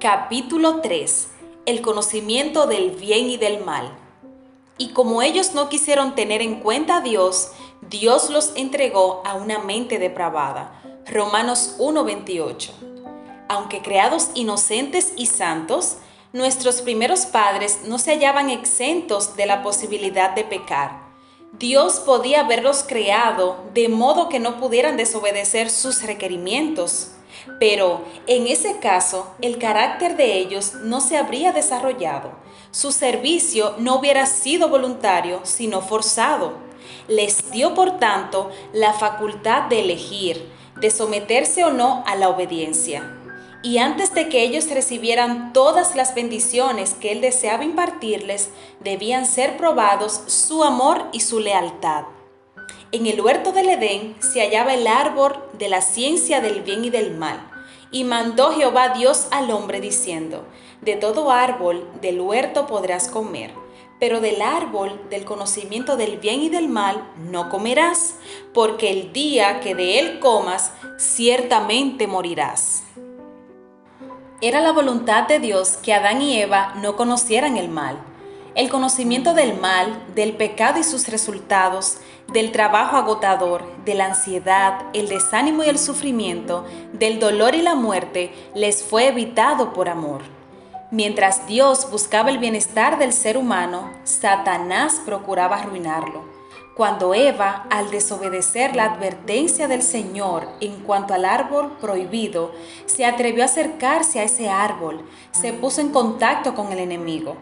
Capítulo 3. El conocimiento del bien y del mal. Y como ellos no quisieron tener en cuenta a Dios, Dios los entregó a una mente depravada. Romanos 1:28. Aunque creados inocentes y santos, nuestros primeros padres no se hallaban exentos de la posibilidad de pecar. Dios podía haberlos creado de modo que no pudieran desobedecer sus requerimientos. Pero en ese caso, el carácter de ellos no se habría desarrollado. Su servicio no hubiera sido voluntario, sino forzado. Les dio, por tanto, la facultad de elegir, de someterse o no a la obediencia. Y antes de que ellos recibieran todas las bendiciones que Él deseaba impartirles, debían ser probados su amor y su lealtad. En el huerto del Edén se hallaba el árbol de la ciencia del bien y del mal. Y mandó Jehová Dios al hombre diciendo: de todo árbol del huerto podrás comer, pero del árbol del conocimiento del bien y del mal no comerás, porque el día que de él comas, ciertamente morirás. Era la voluntad de Dios que Adán y Eva no conocieran el mal. El conocimiento del mal, del pecado y sus resultados, del trabajo agotador, de la ansiedad, el desánimo y el sufrimiento, del dolor y la muerte, les fue evitado por amor. Mientras Dios buscaba el bienestar del ser humano, Satanás procuraba arruinarlo. Cuando Eva, al desobedecer la advertencia del Señor en cuanto al árbol prohibido, se atrevió a acercarse a ese árbol, se puso en contacto con el enemigo.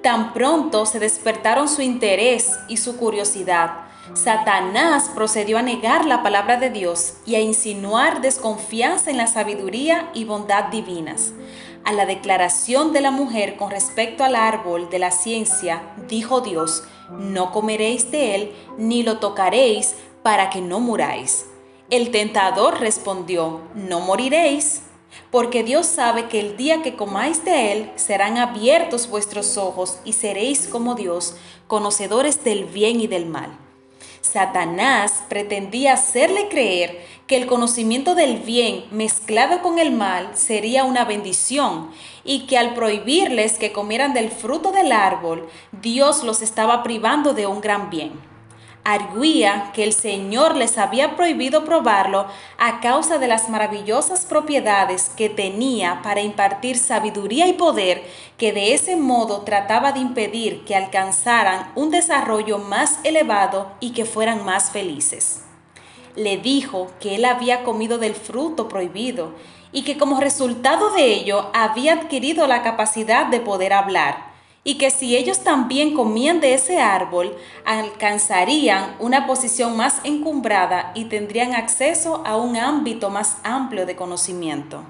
Tan pronto se despertaron su interés y su curiosidad, Satanás procedió a negar la palabra de Dios y a insinuar desconfianza en la sabiduría y bondad divinas. A la declaración de la mujer con respecto al árbol de la ciencia, dijo Dios: no comeréis de él, ni lo tocaréis, para que no muráis. El tentador respondió: no moriréis, porque Dios sabe que el día que comáis de él, serán abiertos vuestros ojos y seréis como Dios, conocedores del bien y del mal. Satanás pretendía hacerle creer que el conocimiento del bien mezclado con el mal sería una bendición y que al prohibirles que comieran del fruto del árbol, Dios los estaba privando de un gran bien. Arguía que el Señor les había prohibido probarlo a causa de las maravillosas propiedades que tenía para impartir sabiduría y poder, que de ese modo trataba de impedir que alcanzaran un desarrollo más elevado y que fueran más felices. Le dijo que él había comido del fruto prohibido y que como resultado de ello había adquirido la capacidad de poder hablar, y que si ellos también comían de ese árbol, alcanzarían una posición más encumbrada y tendrían acceso a un ámbito más amplio de conocimiento.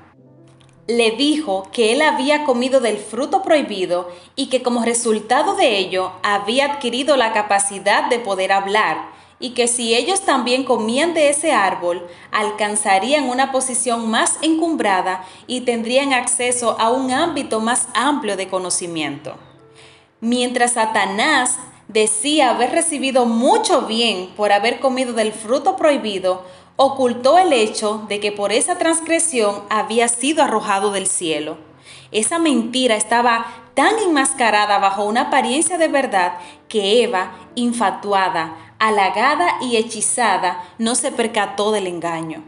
Le dijo que él había comido del fruto prohibido y que como resultado de ello había adquirido la capacidad de poder hablar, y que si ellos también comían de ese árbol, alcanzarían una posición más encumbrada y tendrían acceso a un ámbito más amplio de conocimiento. Mientras Satanás decía haber recibido mucho bien por haber comido del fruto prohibido, ocultó el hecho de que por esa transgresión había sido arrojado del cielo. Esa mentira estaba tan enmascarada bajo una apariencia de verdad que Eva, infatuada, halagada y hechizada, no se percató del engaño.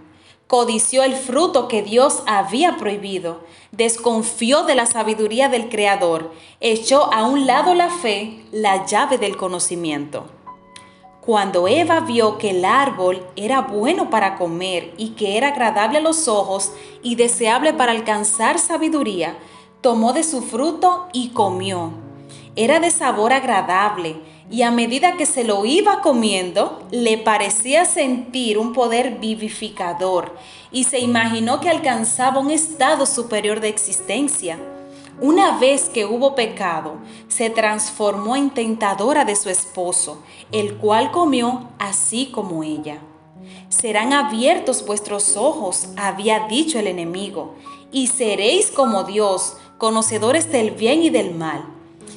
Codició el fruto que Dios había prohibido, desconfió de la sabiduría del Creador, echó a un lado la fe, la llave del conocimiento. Cuando Eva vio que el árbol era bueno para comer y que era agradable a los ojos y deseable para alcanzar sabiduría, tomó de su fruto y comió. Era de sabor agradable, y a medida que se lo iba comiendo, le parecía sentir un poder vivificador y se imaginó que alcanzaba un estado superior de existencia. Una vez que hubo pecado, se transformó en tentadora de su esposo, el cual comió así como ella. Serán abiertos vuestros ojos, había dicho el enemigo, y seréis como Dios, conocedores del bien y del mal.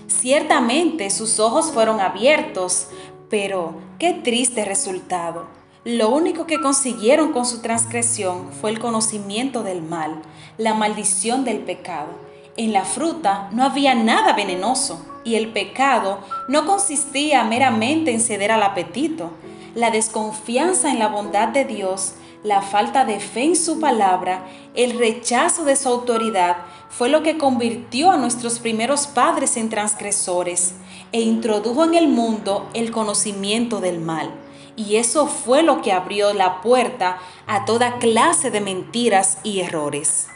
Ciertamente sus ojos fueron abiertos, pero qué triste resultado. Lo único que consiguieron con su transgresión fue el conocimiento del mal, la maldición del pecado. En la fruta no había nada venenoso y el pecado no consistía meramente en ceder al apetito. La desconfianza en la bondad de Dios, la falta de fe en su palabra, el rechazo de su autoridad fue lo que convirtió a nuestros primeros padres en transgresores e introdujo en el mundo el conocimiento del mal. Y eso fue lo que abrió la puerta a toda clase de mentiras y errores.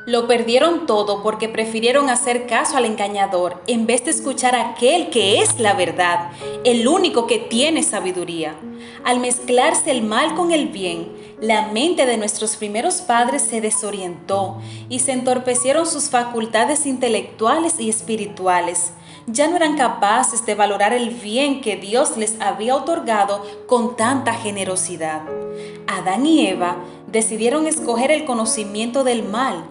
Lo perdieron todo porque prefirieron hacer caso al engañador en vez de escuchar a aquel que es la verdad, el único que tiene sabiduría. Al mezclarse el mal con el bien, la mente de nuestros primeros padres se desorientó y se entorpecieron sus facultades intelectuales y espirituales. Ya no eran capaces de valorar el bien que Dios les había otorgado con tanta generosidad. Adán y Eva decidieron escoger el conocimiento del mal.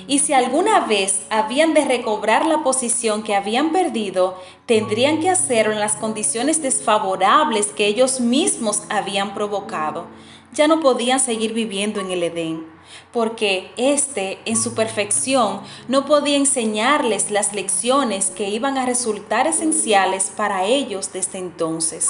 Y si alguna vez habían de recobrar la posición que habían perdido, tendrían que hacerlo en las condiciones desfavorables que ellos mismos habían provocado. Ya no podían seguir viviendo en el Edén, porque éste, en su perfección, no podía enseñarles las lecciones que iban a resultar esenciales para ellos desde entonces.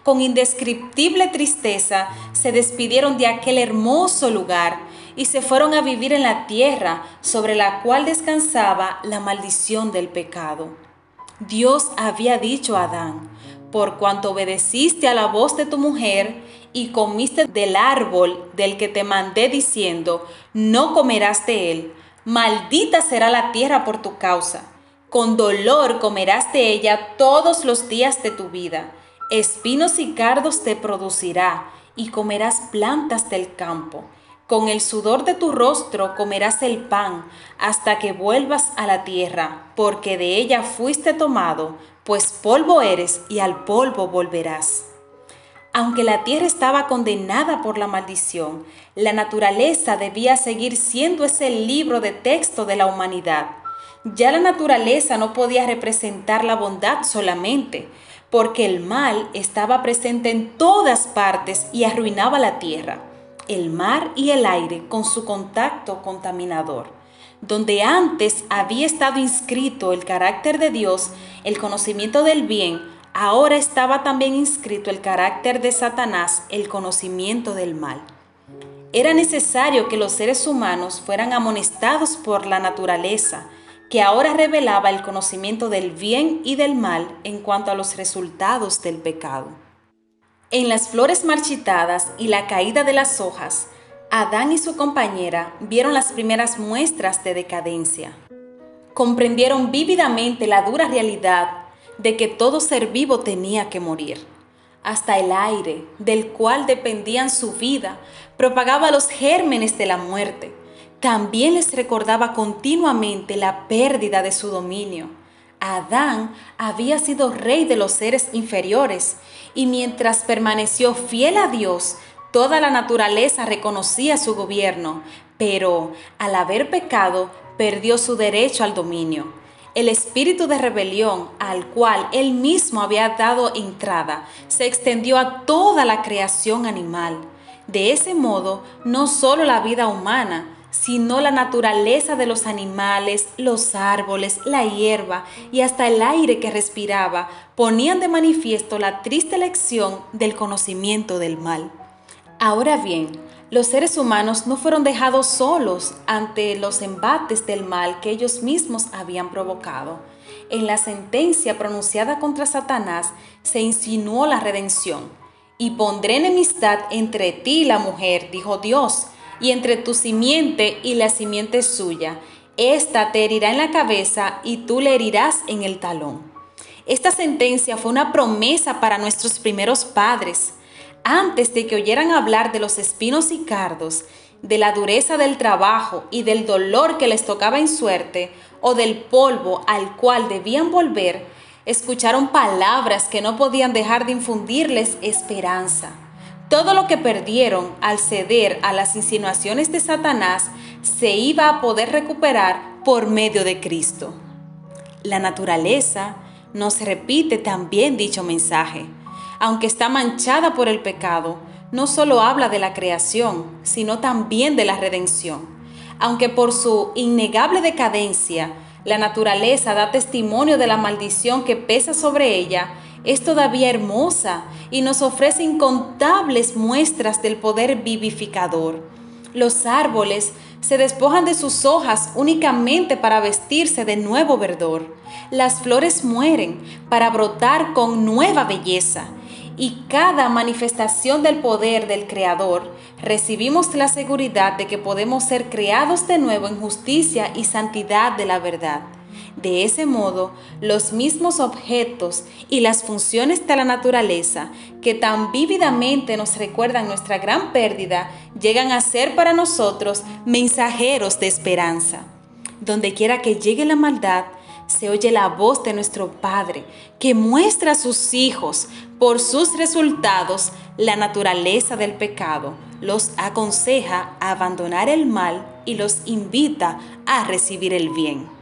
Con indescriptible tristeza, se despidieron de aquel hermoso lugar y se fueron a vivir en la tierra sobre la cual descansaba la maldición del pecado. Dios había dicho a Adán: por cuanto obedeciste a la voz de tu mujer y comiste del árbol del que te mandé diciendo, no comerás de él, maldita será la tierra por tu causa. Con dolor comerás de ella todos los días de tu vida. Espinos y cardos te producirá, y comerás plantas del campo. Con el sudor de tu rostro comerás el pan, hasta que vuelvas a la tierra, porque de ella fuiste tomado, pues polvo eres y al polvo volverás. Aunque la tierra estaba condenada por la maldición, la naturaleza debía seguir siendo ese libro de texto de la humanidad. Ya la naturaleza no podía representar la bondad solamente, porque el mal estaba presente en todas partes y arruinaba la tierra, el mar y el aire con su contacto contaminador. Donde antes había estado inscrito el carácter de Dios, el conocimiento del bien, ahora estaba también inscrito el carácter de Satanás, el conocimiento del mal. Era necesario que los seres humanos fueran amonestados por la naturaleza, que ahora revelaba el conocimiento del bien y del mal en cuanto a los resultados del pecado. En las flores marchitadas y la caída de las hojas, Adán y su compañera vieron las primeras muestras de decadencia. Comprendieron vívidamente la dura realidad de que todo ser vivo tenía que morir. Hasta el aire, del cual dependían su vida, propagaba los gérmenes de la muerte. También les recordaba continuamente la pérdida de su dominio. Adán había sido rey de los seres inferiores, y mientras permaneció fiel a Dios, toda la naturaleza reconocía su gobierno, pero al haber pecado, perdió su derecho al dominio. El espíritu de rebelión al cual él mismo había dado entrada se extendió a toda la creación animal. De ese modo, no solo la vida humana, sino la naturaleza de los animales, los árboles, la hierba y hasta el aire que respiraba ponían de manifiesto la triste lección del conocimiento del mal. Ahora bien, los seres humanos no fueron dejados solos ante los embates del mal que ellos mismos habían provocado. En la sentencia pronunciada contra Satanás se insinuó la redención. Y pondré enemistad entre ti y la mujer, dijo Dios, y entre tu simiente y la simiente suya. Esta te herirá en la cabeza y tú le herirás en el talón. Esta sentencia fue una promesa para nuestros primeros padres. Antes de que oyeran hablar de los espinos y cardos, de la dureza del trabajo y del dolor que les tocaba en suerte, o del polvo al cual debían volver, escucharon palabras que no podían dejar de infundirles esperanza. Todo lo que perdieron al ceder a las insinuaciones de Satanás se iba a poder recuperar por medio de Cristo. La naturaleza nos repite también dicho mensaje. Aunque está manchada por el pecado, no solo habla de la creación, sino también de la redención. Aunque por su innegable decadencia, la naturaleza da testimonio de la maldición que pesa sobre ella, es todavía hermosa y nos ofrece incontables muestras del poder vivificador. Los árboles se despojan de sus hojas únicamente para vestirse de nuevo verdor. Las flores mueren para brotar con nueva belleza. Y cada manifestación del poder del Creador, recibimos la seguridad de que podemos ser creados de nuevo en justicia y santidad de la verdad. De ese modo, los mismos objetos y las funciones de la naturaleza que tan vívidamente nos recuerdan nuestra gran pérdida, llegan a ser para nosotros mensajeros de esperanza. Donde quiera que llegue la maldad, se oye la voz de nuestro Padre, que muestra a sus hijos por sus resultados la naturaleza del pecado, los aconseja a abandonar el mal y los invita a recibir el bien.